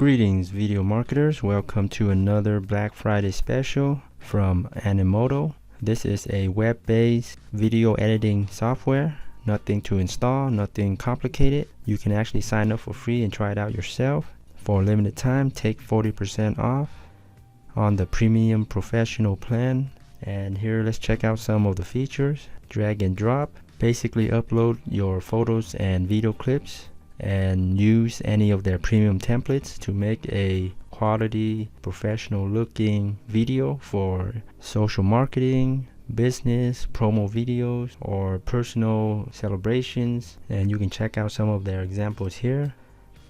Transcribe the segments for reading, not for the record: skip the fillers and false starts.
Greetings video marketers, welcome to another Black Friday special from Animoto. This is a web-based video editing software. Nothing to install, nothing complicated. You can actually sign up for free and try it out yourself. For a limited time, take 40% off on the premium professional plan. And here, let's check out some of the features. Drag and drop. Basically upload your photos and video clips and use any of their premium templates to make a quality professional looking video for social marketing, business, promo videos, or personal celebrations. And you can check out some of their examples here.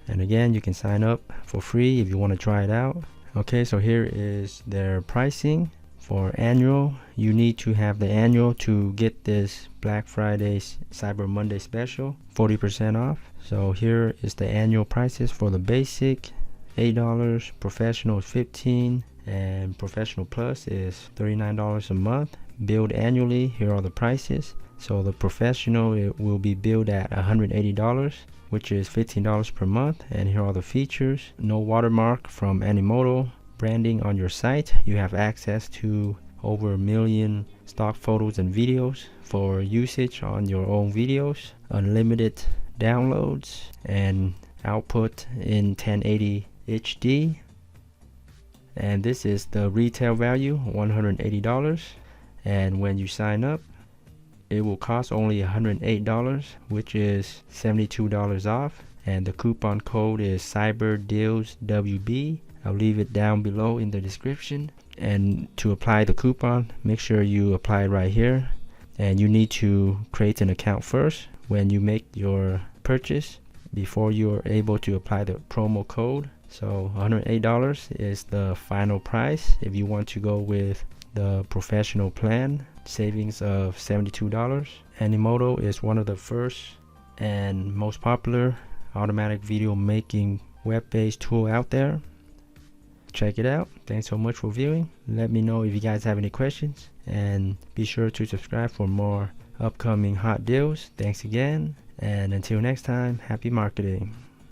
And again, you can sign up for free if you want to try it out. Okay, so here is their pricing. For annual, you need to have the annual to get this Black Friday Cyber Monday special, 40% off. So here is the annual prices for the basic, $8, professional is $15, and professional plus is $39 a month. Billed annually, here are the prices. So the professional, it will be billed at $180, which is $15 per month. And here are the features. No watermark from Animoto. Branding on your site. You have access to over 1 million stock photos and videos for usage on your own videos. Unlimited downloads and output in 1080 HD. And this is the retail value, $180. And when you sign up, it will cost only $108, which is $72 off. And the coupon code is CyberDealsWB. I'll leave it down below in the description. And to apply the coupon, make sure you apply it right here. And you need to create an account first when you make your purchase before you're able to apply the promo code. So $108 is the final price if you want to go with the professional plan, savings of $72. Animoto is one of the first and most popular automatic video making web-based tool out there. Check it out. Thanks so much for viewing. Let me know if you guys have any questions, and be sure to subscribe for more upcoming hot deals. Thanks again, and until next time, happy marketing.